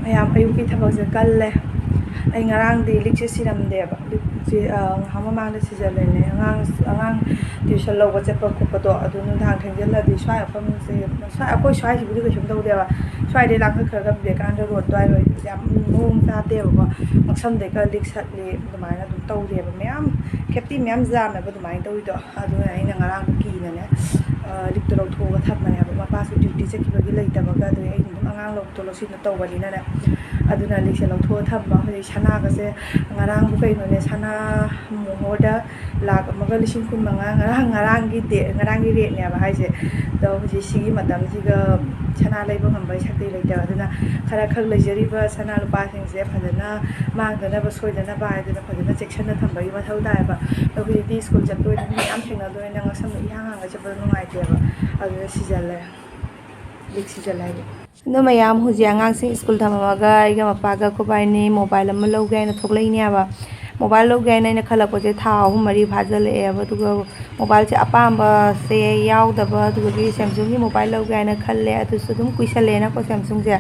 ꯃꯌꯥꯝ ꯑꯌꯨꯛꯀꯤ ꯊꯕꯛꯁꯦ ꯀꯜꯂꯦ ꯑꯩ ꯉꯔꯥꯡꯗꯤ ꯂꯤꯛꯁꯦ ꯁꯤꯔꯝꯗꯦꯕ ꯂꯤꯛꯁꯦ ꯉꯍꯥꯛ ꯃꯃꯥꯡꯗ ꯁꯤꯖꯜꯂꯦꯅꯦ ꯑꯉꯥꯡ ꯇ꯭ꯌꯨꯁꯟ ꯂꯧꯕ ꯆꯠꯄ ꯈꯣꯠꯄꯗꯣ ꯑꯗꯨ ꯅꯨꯡꯗꯥꯡ ꯊꯦꯡꯖꯤꯜꯂꯗꯤ ꯁ꯭ꯋꯥꯏ ꯃꯐꯝꯁꯦ ꯑꯩꯈꯣꯏ ꯁ꯭ꯋꯥꯏꯁꯤꯕꯨꯗꯤ ꯀꯩꯁꯨꯝ ꯇꯧꯗꯦꯕ ꯁ꯭ꯋꯥꯏꯗꯩ ꯂꯥꯡꯈꯠꯈ꯭ꯔꯒ ꯕꯤꯕꯦꯀꯥꯅꯟꯗ ꯔꯣꯗ ꯑꯗꯨꯋꯥꯏꯗ ꯌꯥꯝ ꯃꯑꯣꯡ ꯆꯥꯗꯦꯕꯀꯣ ꯉꯛꯁꯝꯗꯩ ꯈꯔ ꯂꯤꯛ ꯁꯠꯂꯤ ꯑꯗꯨꯃꯥꯏꯅ ꯑꯗꯨꯝ ꯇꯧꯗꯦꯕ ꯃꯌꯥꯝ ꯈꯦꯞꯇꯤ ꯃꯌꯥꯝ ꯌꯥꯝꯃꯦꯕ ꯑꯗꯨꯃꯥꯏꯅ ꯇꯧꯋꯤꯗꯣ ꯑꯗꯨꯅ ꯑꯩꯅ ꯉꯔꯥꯡꯗꯣ ꯀꯤꯅꯅꯦ ꯂꯤꯛꯇꯣ ꯂꯧꯊꯣꯛꯑꯒ ꯊꯝꯕꯅꯦꯕ ꯃꯄꯥꯁꯨ ꯗ꯭ꯌꯨꯇꯤ ꯆꯠꯈꯤꯕꯒꯤ ꯂꯩꯇꯕꯒ ꯑꯗꯨꯒꯤ ꯑꯩꯅ ꯑꯗꯨꯝ ꯑꯉꯥꯡ ꯂꯧꯊꯣꯛ ꯂꯧꯁꯤꯟ ꯇꯧꯕꯅꯤꯅꯅꯦ ꯑꯗꯨꯅ ꯂꯤꯛꯁꯦ ꯂꯧꯊꯣꯛꯑ ꯊꯝꯕ ꯍꯧꯖꯤꯛ ꯁꯅꯥꯒꯁꯦ ꯉꯔꯥꯡꯕꯨ ꯀꯩꯅꯣꯅꯦ ꯁꯅꯥ ꯃꯣꯍꯣꯔꯗ ₹1,50,000 ꯉꯔꯥꯡꯒꯤ ꯔꯦꯠꯅꯦꯕ ꯍꯥꯏꯁꯦ ꯑꯗꯣ ꯍꯧꯖꯤꯛ ꯁꯤꯒꯤ ꯃꯇꯝꯁꯤꯒ ꯁꯅꯥ ꯂꯩꯕ ꯉꯝꯕꯒꯤ ꯁꯛꯇꯤ ꯂꯩꯇꯕ ꯑꯗꯨꯅ ꯈꯔ ꯂꯩꯖꯔꯤꯕ ꯁꯅꯥ ꯂꯨꯄꯥꯁꯤꯡꯁꯦ ꯐꯖꯅ ꯃꯥꯡꯗꯅꯕ ꯁꯣꯏꯗꯅꯕ ꯍꯥꯏꯗꯅ ꯐꯖꯅ ꯆꯦꯛꯁꯤꯟꯅ ꯊꯝꯕꯒꯤ ꯃꯊꯧ ꯇꯥꯏꯌꯦꯕ ꯑꯗꯣ ꯍꯧꯖꯤꯛꯇꯤ ꯁ꯭ꯀꯨꯜ ꯆꯠꯇꯣꯏꯅ ꯃꯤ ꯃꯌꯥꯝ ꯊꯦꯡꯅꯗꯣꯏꯅ ꯉꯛꯁꯝꯗ ꯏꯍꯥꯡ ꯍꯥꯡꯒ ꯆꯠꯄꯗꯣ ꯅꯨꯡꯉꯥꯏꯇꯦꯕ ꯑꯗꯨꯗ ꯁꯤꯖꯜꯂꯦ ꯂꯤꯛ ꯁꯤꯖꯜꯂꯦ ꯍꯥꯏꯗꯤ ꯑꯗꯣ ꯃꯌꯥꯝ ꯍꯧꯖꯤꯛ ꯑꯉꯥꯡꯁꯤꯡ ꯁ꯭ꯀꯨल ꯊꯝꯃꯝꯃꯒ ꯑꯩꯒ ꯃꯄꯥꯒ ꯈꯨꯕꯥꯏꯅꯤ ꯃꯣꯕꯥꯏꯜ ꯑꯃ ꯂꯧꯒꯦ ꯍꯥꯏꯅ ꯊꯣꯛꯂꯛꯏꯅꯦꯕ ꯃꯣꯕꯥꯏꯜ ꯂꯧꯒꯦ ꯍꯥꯏꯅ ꯑꯩꯅ ꯈꯜꯂꯛꯄꯁꯦ ꯊꯥ 3-4 ꯐꯥꯖꯤꯜꯂꯛꯑꯦꯕ ꯑꯗꯨꯒ ꯃꯣꯕꯥꯏꯜꯁꯦ ꯑꯄꯥꯝꯕꯁꯦ ꯌꯥꯎꯗꯕ ꯑꯗꯨꯒꯤ ꯁꯦꯝꯁꯨꯡꯒꯤ ꯃꯣꯕꯥꯏꯜ ꯂꯧꯒꯦ ꯍꯥꯏꯅ ꯈꯜꯂꯦ ꯑꯗꯨꯁꯨ ꯑꯗꯨꯝ ꯀꯨꯏꯁꯜꯂꯦꯅꯀꯣ ꯁꯦꯝꯁꯨꯡꯁꯦ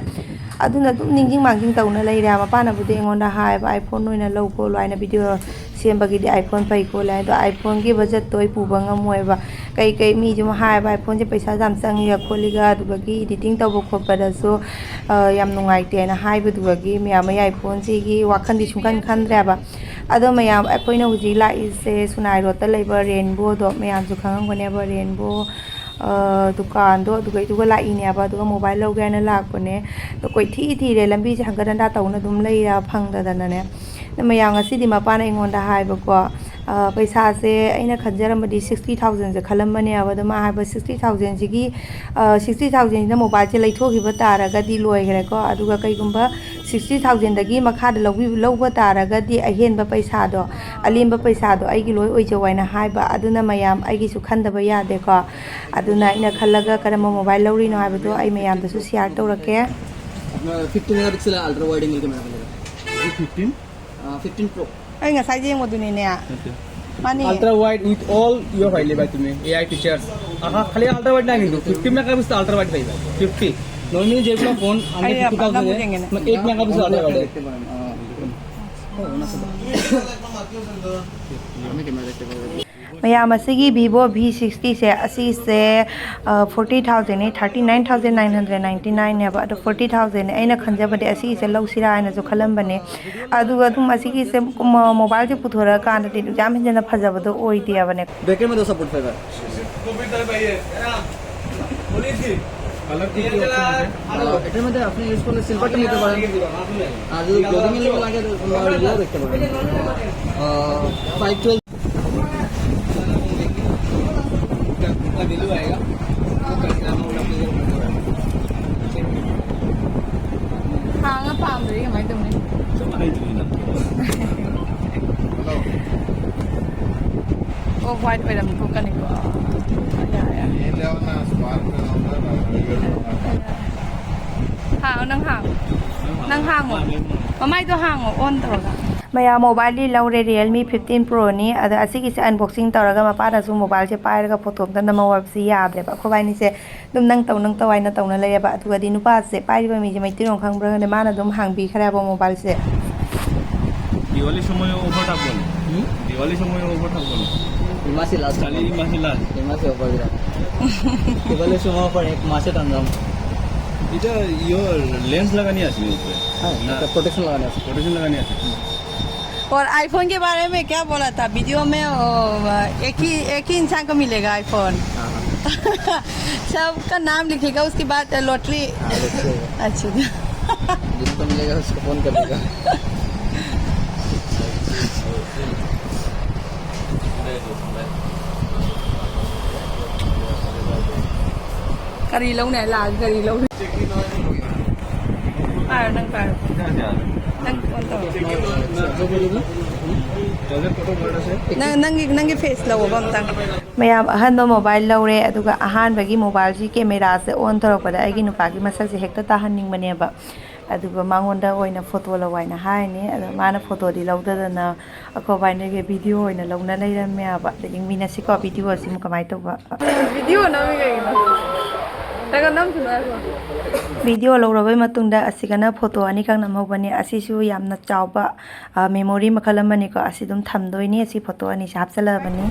ꯑꯗꯨꯅ ꯑꯗꯨꯝ ꯅꯤꯡꯁꯤꯡ ꯃꯥꯡꯖꯤꯡ ꯇꯧꯅ ꯂꯩꯔꯦ ꯃꯄꯥꯅꯕꯨꯗꯤ ꯑꯩꯉꯣꯟꯗ ꯍꯥꯏꯕ ꯑꯥꯏꯐꯣꯟ ꯑꯣꯏꯅ ꯂꯧ ꯈꯣꯠꯂꯣ ꯍꯥꯏꯅ ꯚꯤꯗꯤꯑꯣ ꯁꯦꯝꯕꯒꯤꯗꯤ ꯑꯥꯏꯐꯣꯟ ꯐꯩ ꯈꯣꯠꯂꯦ ꯑꯗꯣ ꯑꯥꯏꯐꯣꯟꯒꯤ ꯕꯖꯦꯠꯇꯣ ꯑꯩ ꯄꯨꯕ ꯉꯝꯃꯣꯏꯕ ꯀꯩ ꯃꯤꯁꯨ ꯍꯥꯏꯕ ꯑꯥꯏꯐꯣꯟꯁꯦ ꯄꯩꯁꯥ ꯌꯥꯝ ꯆꯪꯉꯤꯒ ꯈꯣꯠꯂꯤꯒ ꯑꯗꯨꯒꯤ ꯏꯗꯤꯇꯤꯡ ꯇꯧꯕ ꯈꯣꯠꯄꯗꯁꯨ ꯌꯥꯝ ꯅꯨꯡꯉꯥꯏꯇꯦꯅ ꯍꯥꯏꯕꯗꯨꯒꯤ ꯃꯌꯥꯝ ꯑꯥꯏꯐꯣꯟꯁꯤꯒꯤ ꯋꯥꯈꯟꯗꯤ ꯁꯨꯡꯈꯟ ꯈꯟꯗ꯭ꯔꯦꯕ ꯑꯗꯣ ꯃꯌꯥꯝ ꯑꯩꯈꯣꯏꯅ ꯍꯧꯖꯤꯛ ꯂꯥꯛꯏꯁꯦ ꯁꯨꯅꯥꯏ ꯔꯣꯗꯇ ꯂꯩꯕ ꯔꯦꯟꯕꯣꯗꯣ ꯃꯌꯥꯝꯁꯨ ꯈꯪꯉꯝꯒꯅꯦꯕ ꯔꯦꯟꯕꯣ ꯗꯨꯀꯥꯟꯗꯣ ꯑꯗꯨꯒ ꯂꯥꯛꯏꯅꯦꯕ ꯑꯗꯨꯒ ꯃꯣꯕꯥꯏꯜ ꯂꯧꯒꯦ ꯍꯥꯏꯅ ꯂꯥꯛꯄꯅꯦ ꯑꯗꯣ ꯀꯣꯏꯊꯤ ꯊꯤꯔꯦ ꯂꯝꯕꯤꯁꯦ ꯍꯪꯒꯠ ꯍꯟꯗꯥ ꯇꯧꯅ ꯑꯗꯨꯝ ꯂꯩꯔ ꯐꯪꯗꯗꯅꯅꯦ ꯃꯌꯥꯝ ꯉꯁꯤꯗꯤ ꯃꯄꯥꯅ ꯑꯩꯉꯣꯟꯗ ꯍꯥꯏꯕꯀꯣ ꯄꯩꯁꯥꯁꯦ ꯑꯩꯅ ꯈꯟꯖꯔꯝꯕꯗꯤ 60,000ꯁꯦ ꯈꯜꯂꯝꯕꯅꯦꯕ ꯑꯗꯣ ꯃꯥ ꯍꯥꯏꯕ 60,000ꯁꯤꯒꯤ 60,000ꯁꯤꯅ ꯃꯣꯕꯥꯏꯜꯁꯦ ꯂꯩꯊꯣꯛꯈꯤꯕ ꯇꯥꯔꯒꯗꯤ ꯂꯣꯏꯈ꯭ꯔꯦꯀꯣ ꯑꯗꯨꯒ ꯀꯩꯒꯨꯝꯕ 60,000ꯗꯒꯤ ꯃꯈꯥꯗ ꯂꯧꯕ ꯇꯥꯔꯒꯗꯤ ꯑꯍꯦꯟꯕ ꯄꯩꯁꯥꯗꯣ ꯑꯂꯦꯝꯕ ꯄꯩꯁꯥꯗꯣ ꯑꯩꯒꯤ ꯂꯣꯏ ꯑꯣꯏꯖꯧ ꯍꯥꯏꯅ ꯍꯥꯏꯕ ꯑꯗꯨꯅ ꯃꯌꯥꯝ ꯑꯩꯒꯤꯁꯨ ꯈꯟꯗꯕ ꯌꯥꯗꯦꯀꯣ ꯑꯗꯨꯅ ꯑꯩꯅ ꯈꯜꯂꯒ ꯀꯔꯝꯕ ꯃꯣꯕꯥꯏꯜ ꯂꯧꯔꯤꯅꯣ ꯍꯥꯏꯕꯗꯣ ꯑꯩ ꯃꯌꯥꯝꯗꯁꯨ ꯁꯤꯌꯥꯔ ꯇꯧꯔꯛꯀꯦ 15 megapixel ultra wide angle camera मिलेगा 15 प्रो ꯑꯩ ꯉꯁꯥꯏ ꯌꯦꯡꯕꯗꯨꯅꯤꯅꯦ मानी ultra wide with all your file by तुम्हें एआई फीचर्स आहा खाली अल्ट्रा वाइड नाही 50 मेगापिक्सल अल्ट्रा वाइड पाहिजे 50 नॉर्मली जेवढा फोन आणि 50,000 आहे मग 8 मेगापिक्सल अल्ट्रा वाइड आहे मैम Vivo V60 से 40,000 ने 39,999 ने 40,000 ने अना खनजबदे असीसे लौसिरा है खलम्बने से मोबाइल से पुथोरा कानदे याम हेंजना फजबदो ओइदियाबने बैक में दो सपोर्ट फाइबर कलर की ऑप्शन है এটা মধ্যে আপনি ইউজ করলে সিলভারটা নিতে পারেন আর যদি ব্লগিং এর লাগে লাগে তোমরা ইও দেখতে পারেন 512 का वैल्यू आएगा वो कैसे हम लोग हां पाम रही है मैं तुमने ओ व्हाइट पे हम को कने को ये लेवना स्पार्क हां नंग हां ममाई तो हां ऑन तोगा मैं मोबाइल लौरे Realme 15 Pro नी असीसे अनबॉक्सिंग तौरगा मपानासु मोबाइल से पायरगा फोटो तन मवाबसी याद्रेबा खोबाइनी से दुम नंग तौवाइना तौना लेबा अदुगदी नुपासे पाइबा मीजे मैतिरों खंगब्रगने माना दुम हांगबी खराबो मोबाइल से दिवाली समय ऑफर थाकबो दिवाली समय ऑफर थाकबो मासे लास्ट खाली मासे ऑफर दिला दिवाली समय ऑफर एक मासे टांगाम इधर यो लेंस लगानी आसी ऊपर हां प्रोटेक्शन लगानी आसी और आईफोन के बारे में क्या बोला था वीडियो में एक ही इंसान को मिलेगा आईफोन सबका नाम लिखेगा उसके बाद लॉटरी अच्छा जिसको मिलेगा उसको फोन कर देगा करी लो ने ला करी लो नंग नंगी फेस लो मैम अहन मोबाइल लौरे अहानबगी मोबाइल की कैमरा से ऑन तौरपद अगी नुपागी मसक से हेक्ता ताहनिंगबनेबा मांगोंदा फोटो लवाइना हायने माना फोटोदी लौददना अखोबाइनगे वीडियो ओइना लौना लेरमेबा इंगमिनासिको वीडियो असि कमाय तौबा वीडियो ना ꯚꯤꯗꯤꯑꯣ ꯂꯧꯔꯕꯩ ꯃꯇꯨꯡꯗ ꯑꯁꯤꯒꯅ ꯐꯣꯇꯣ ꯑꯅꯤꯈꯛ ꯅꯝꯍꯧꯕꯅꯦ ꯑꯁꯤꯁꯨ ꯌꯥꯝꯅ ꯆꯥꯎꯕ ꯃꯦꯃꯣꯔꯤ ꯃꯈꯜ ꯑꯃꯅꯤꯀꯣ ꯑꯁꯤ ꯑꯗꯨꯝ ꯊꯝꯗꯣꯏꯅꯤ ꯑꯁꯤ ꯐꯣꯇꯣ ꯑꯅꯤꯁꯦ ꯍꯥꯞꯆꯜꯂꯕꯅꯤ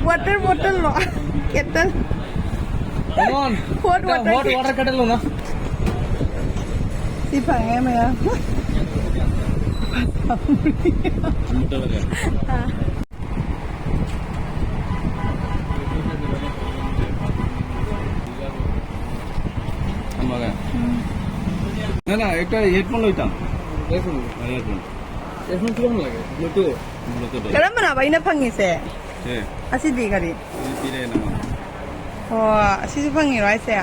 water bottle lo kettle come on hot water kettle na si pangai maya amaga na ekta headphone loitam headphone kiyon lage bluetooth karam na ba ina phangi se asi di gari pire na oh asi su phangi rai se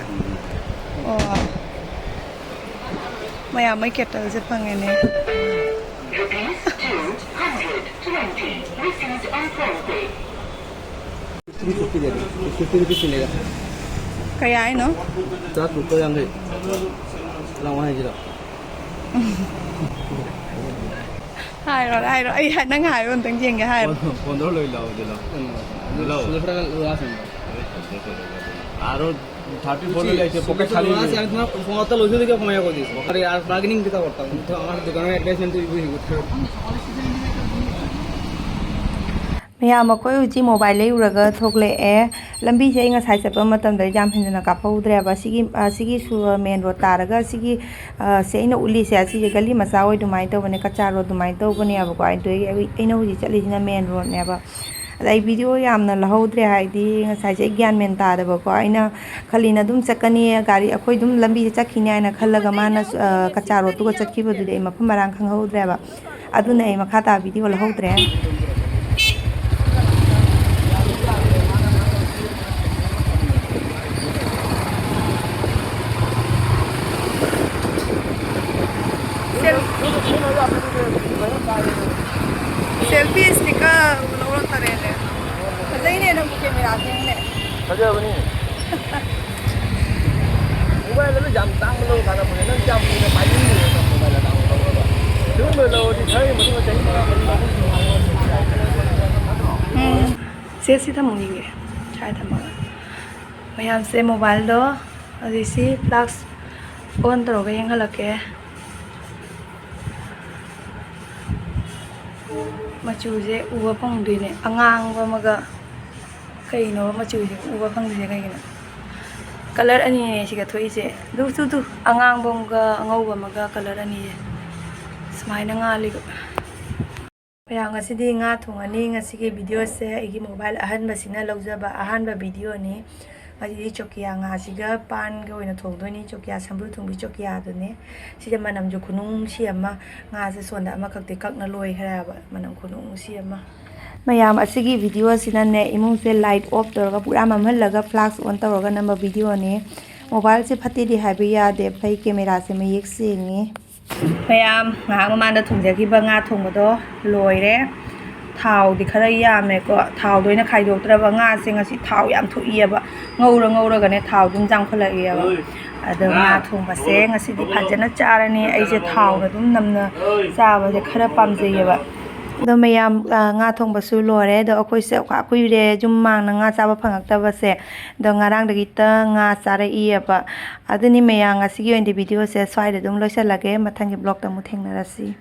oh maya mai kettle se phangi ne kaya ai no ta tu ko yang dei lang wa hai ji da hai rồi ai đang hai luôn tiếng riêng cái hai phone đó lôi lâu de lo lo fra lo asen aro 34 ले आइছে pocket খালি আছে আমি তোমার ফোনটা লইছো দেখে কমায়া কই দিছ আরে আর বার্গেনিং দিতা করতাম তো আমার দোকানে অ্যাডভাইসমেন্ট তুই বুঝি Myam akhoi uji mobile lei uraga thokle e lambi se inga sai chapa matam da jam hinjana ka paudre ba sigi su main road taraga sigi se ina uli se asi gali masa oi dumai to bane kacha road dumai to bane aba ko ai to ina uji chali jina main road ne ba ai video yamna lahodre haidi sai se gyan men ta da ba ko aina khalina dum chakani gari akhoi dum lambi se chakhini aina khallaga mana kacha road to chakhi ba du de mafam marang khang hodre ba aduna ai makha ta video lahodre selfie sticker lo tare le fazai ne na camera se ne faja bani mobile le jam tang lo kana bani na jam ni pai ni na mobile la tang lo ba tu me lo di thai ma tu chai se si tham ni ge chai tham ma Myam se mobile do adi si plus on tro ge yang halake machu je uwa phangdi ne angang ba maga kai no machu je uwa phangdi je kai na color ani ne siga thoi je du angang bom ga angau ba maga color ani je smai na nga li paya ngasi di nga thungani ngasi ge video se igi mobile ahan ba sina lawja ba ahan ba video ni Madi chokia nga siga pan ga oina thongdoni chokia sambu thongbi chokia dune sija manam jo khunung siama nga se sonda ama khakte kakna loi khara ba manam khunung siama Myam asigi video sina ne imung se light off torga pura mamhal laga flash on torga number video ne mobile se phati di habiya de phai camera se mayek sengi Myam nga mama thongja ki ba nga thongbodo loire thao di khara yame ko thao doina khaidoktra ba nga se ngasi thao yam thuiya ba ngaura ga ne thao dum jang khala iya ba ada nga thong ba se ngasi di phajana charani ai je thao na dum namna cha ba je khara pamjei ba do Myam nga thong ba su lore do akoi se kha kui re jum mang na nga cha ba phangak ta ba se do ngarang da gita nga chara iya ba aduni Myam ngasi gi video se swai de dum loisa lage mathang gi blog ta mu thengna rasi